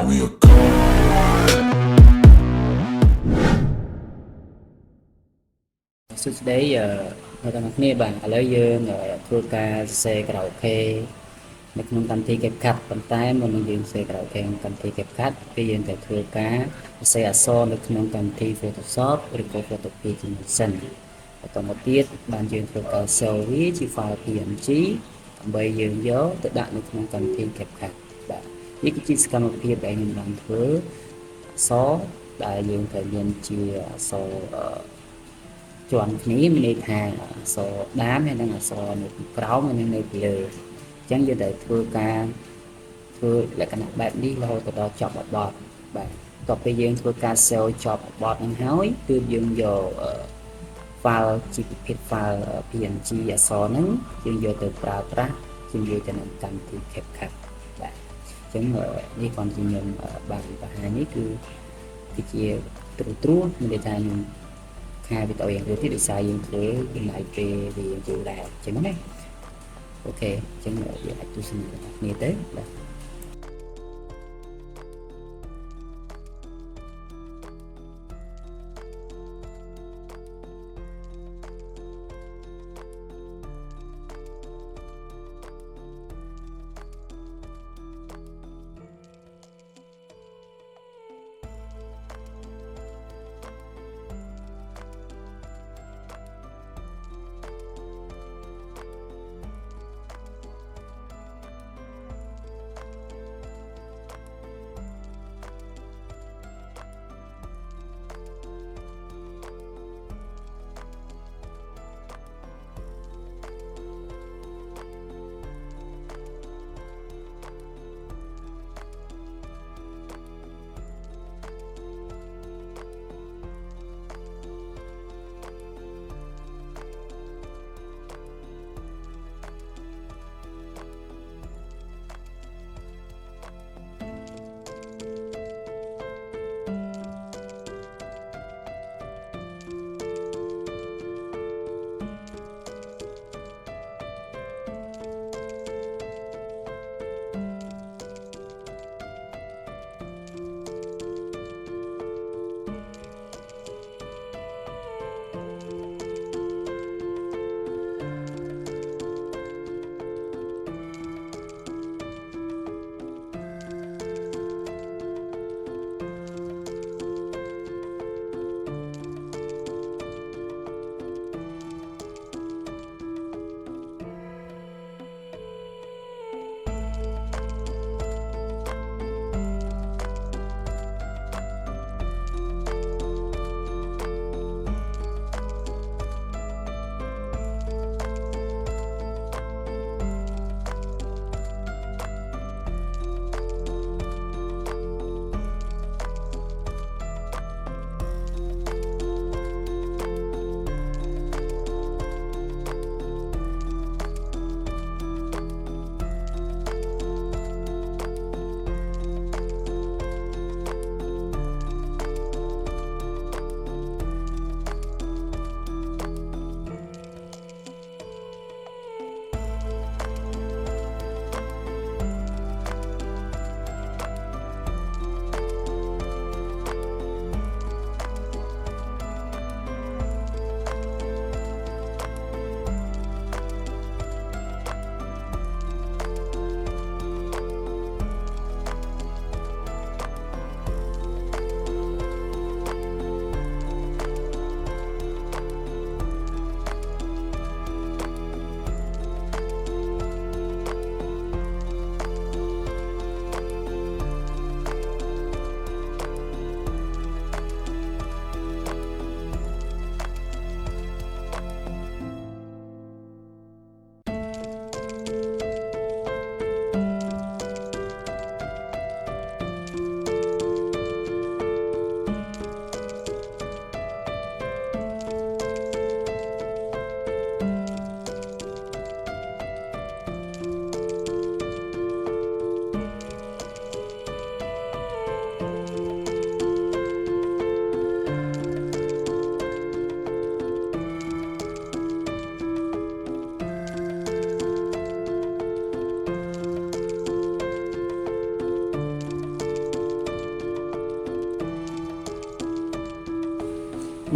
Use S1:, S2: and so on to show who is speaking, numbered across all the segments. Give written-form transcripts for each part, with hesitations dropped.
S1: สุดท้ายเราต้องนี่บ้างอะไรเยอะคือการเซกเราเพในขนมกันที่เก็บคัดปันท้ายมันยืนเซกเราเพกันที่เก็บคัดไปยืนแต่คือการเซอัโซในขนมกันที่ Photoshop หรือ Photoshop จริงๆต่อมาเทียบบางยืนคือการเซลวี่ที่ไฟล์ PNG ใบยืนเยอะแต่ดักในขนมกันที่เก็บคัดแบบนี่คือจิตกรรมเพียบแบบยืนบางเถือซอได้ยืนแต่ยืนเชียโซchọnนี้มันในทางโซน้ำhay làโซในกราวมันในเลยchẳng như để thưa ca thưa lại cái nào bạn đi lâu từ đó chọn một bọt bạn tập bây giờ thưa ca sale chọn một bọt ăn hói từ dương giờ file chỉ biết file PNG và so nắng dương giờ từ prao tra dương giờ cho nên cần thì kẹp khắc bạn chẳng như còn chỉ nhận bạn và haiนี้คือcái chia từ trú mình để thành hai bị tội hiện thì sai những thứ lại về vì chủ đạo chẳng này ok chẳng là việc tôi xin nghe tới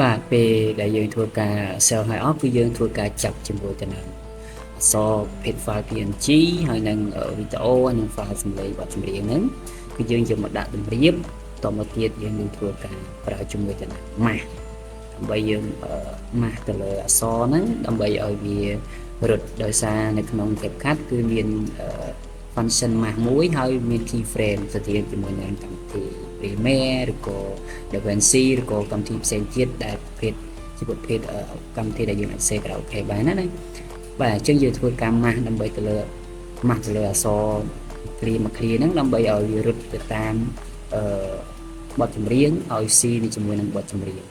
S1: បាទពេលដែលយើងធ្វើការ save ហើយអស់គឺយើងធ្វើការចាប់ជាមួយទៅនឹងអក្សរភេទ file PNG ហើយនឹងវីដេអូហើយនឹង file សំឡេងបទចម្រៀងហ្នឹងគឺយើងយកមកដាក់តម្រៀបតមកទៀតយើងនឹងធ្វើការប្រើជាមួយទៅនឹង mask ដើម្បីយើងmask ទៅលើអក្សរហ្នឹងដើម្បីឲ្យវារត់ដោយសារនៅក្នុង CapCut គឺមាន function mask មួយហើយមាន keyframe ស្ថិតជាមួយនឹងកម្មវិធី Premiere ឬក៏ DaVinci ឬក៏កម្មវិធីផ្សេងទៀតដែលប្រភេទជាប្រភេទកម្មវិធីដែលយើងអាច save karaoke បានណាបាទអញ្ចឹងយើងធ្វើការ mask ដើម្បីទៅលើ mask ទៅលើអក្សរ clear មក clear ហ្នឹងដើម្បីឲ្យវារត់ទៅតាមបទចម្រៀងឲ្យស៊ីទៅជាមួយនឹងបទចម្រៀង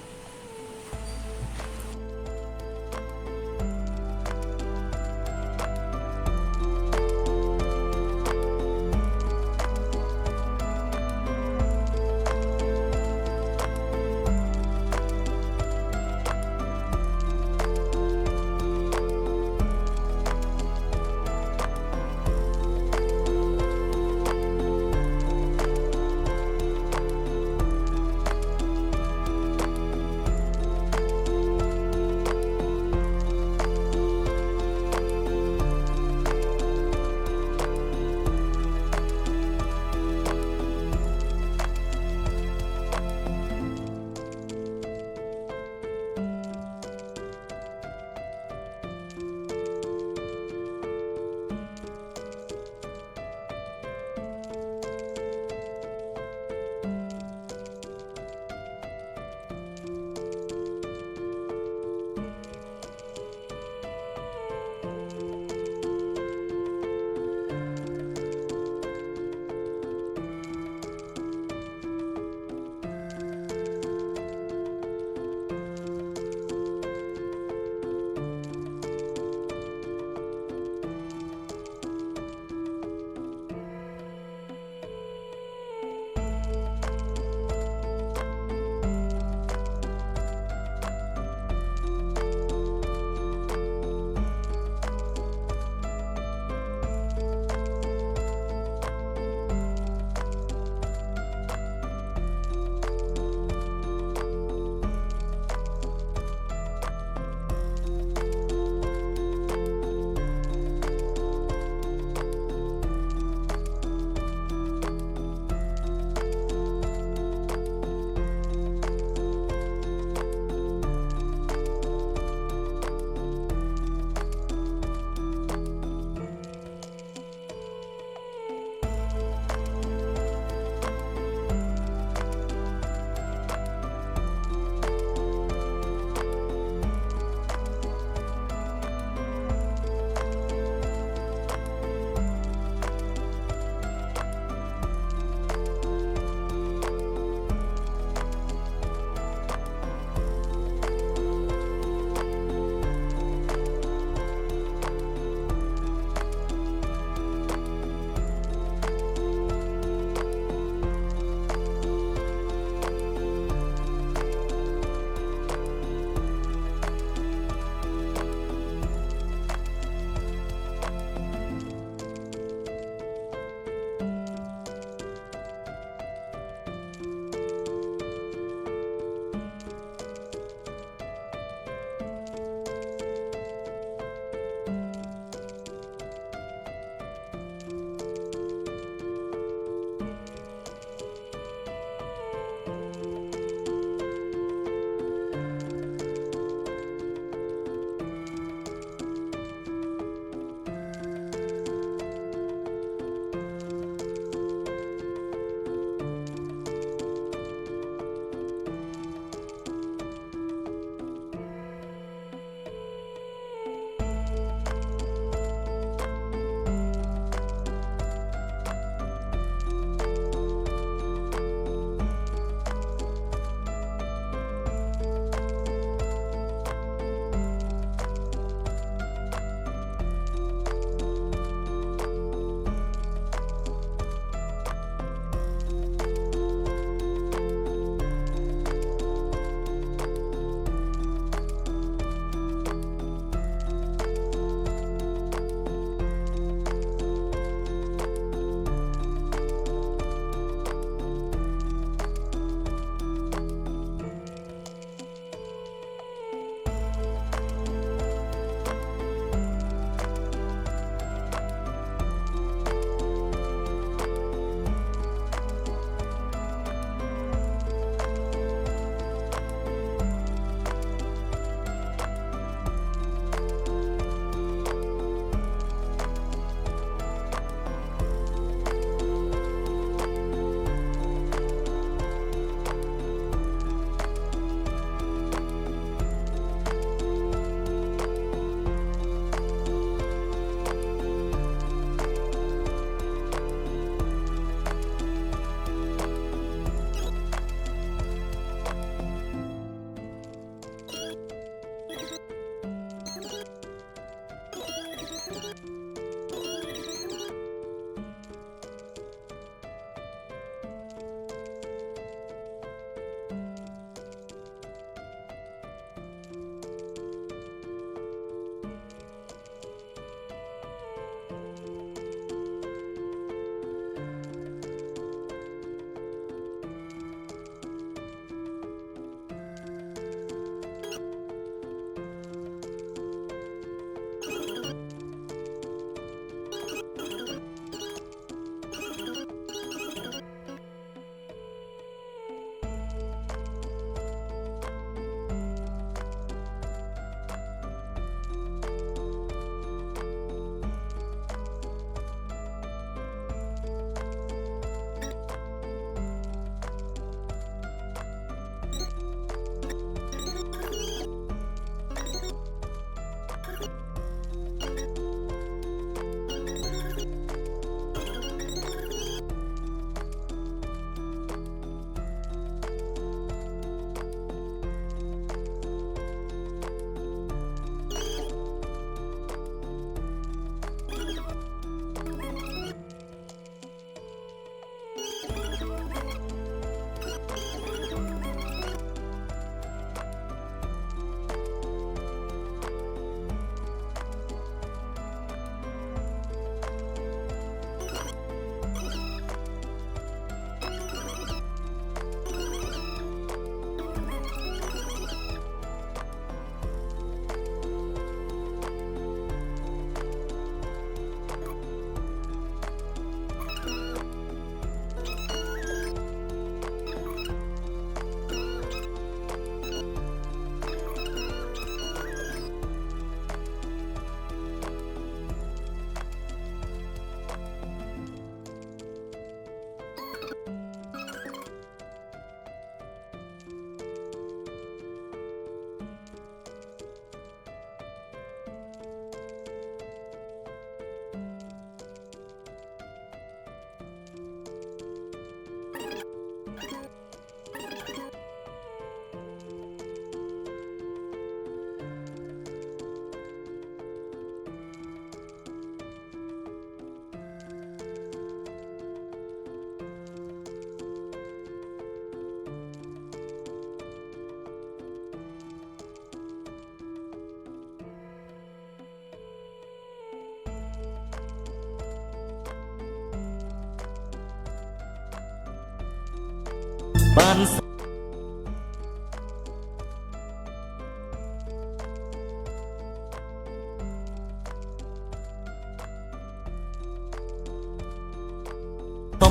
S2: បានស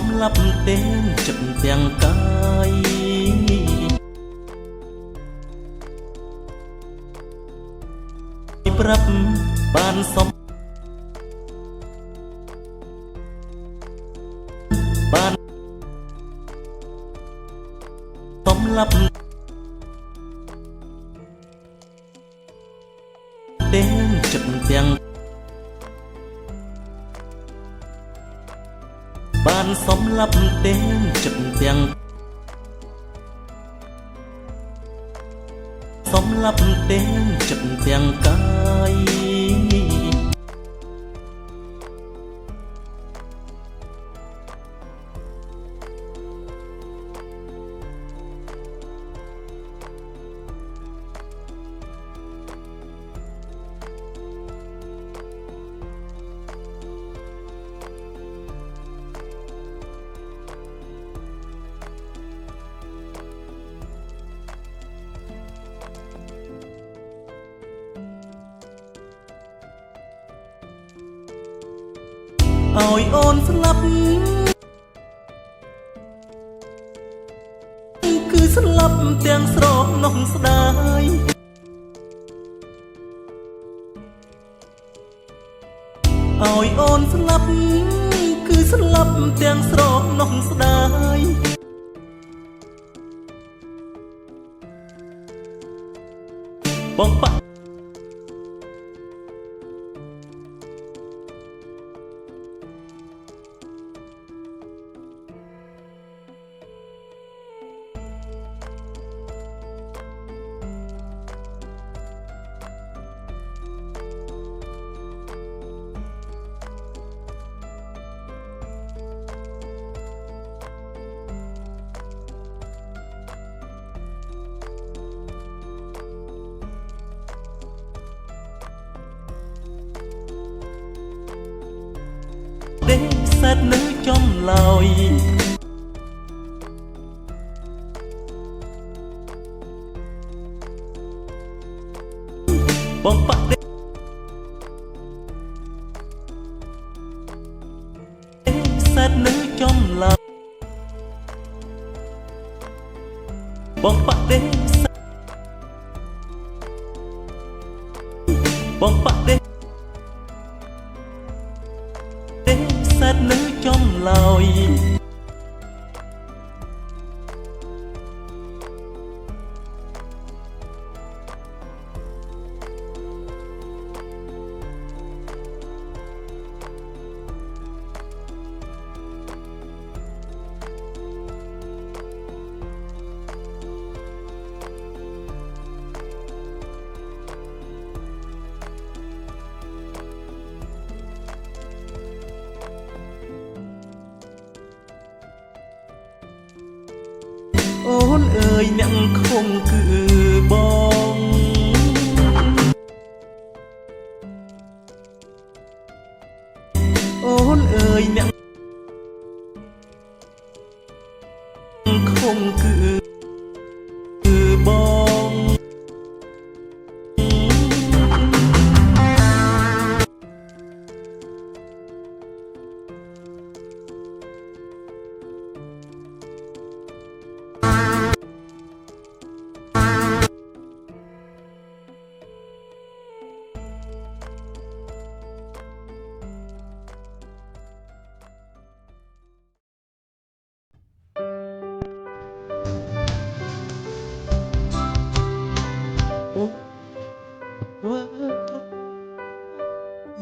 S2: ម្លាប់ទាំងចិត្តទាំងកាយប្រាប់បានបានសម្លាប់ទាំងចិត្តទាំងបានសម្លាប់ទាំងចិត្តទាំងសម្លាប់ទាំងចិត្តទាំងកាយឲ្យអូនស្លាប់គឺស្លាប់ទាំងស្រនោះស្ដាយឲ្យអូនស្លាប់គឺស្លាប់ទាំងស្រនោះស្ដាយបងបាក់សេតនៅចំឡើយបងបាក់សេតនៅចំឡើយបងបាក់បងបាក់សេតនៅចំឡើយអូនអើយអ្នកខំគឺបងអូនអើយអ្នកខំគឺបង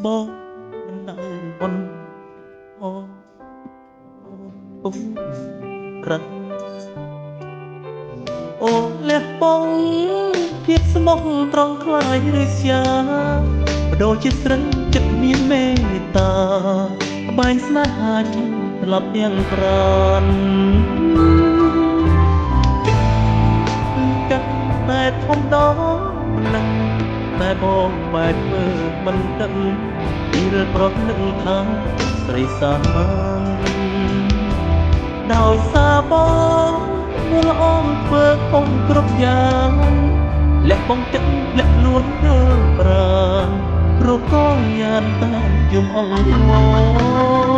S2: បងមិនដឹងប៉ុនអូក្រឹកអូលះបងភាពស្មោះត្រង់ខ្លាយឬស្យាបដូរជាស្រីចិត្តមានមេត្តាក្បែរស្នេហាឆ្លាប់ទាំងប្រានកាត់តែធំដនឹងតែបងបែបមើលមិនដឹងពីរប្រកនឹងថាស្រីសាមញ្ញដោយសារបងល្អ គ្រប់យ៉ាងលះបង់ចិត្តលះខ្លួនធ្វើប្រាណព្រោះក៏យ៉ាងតែយំអង្វរ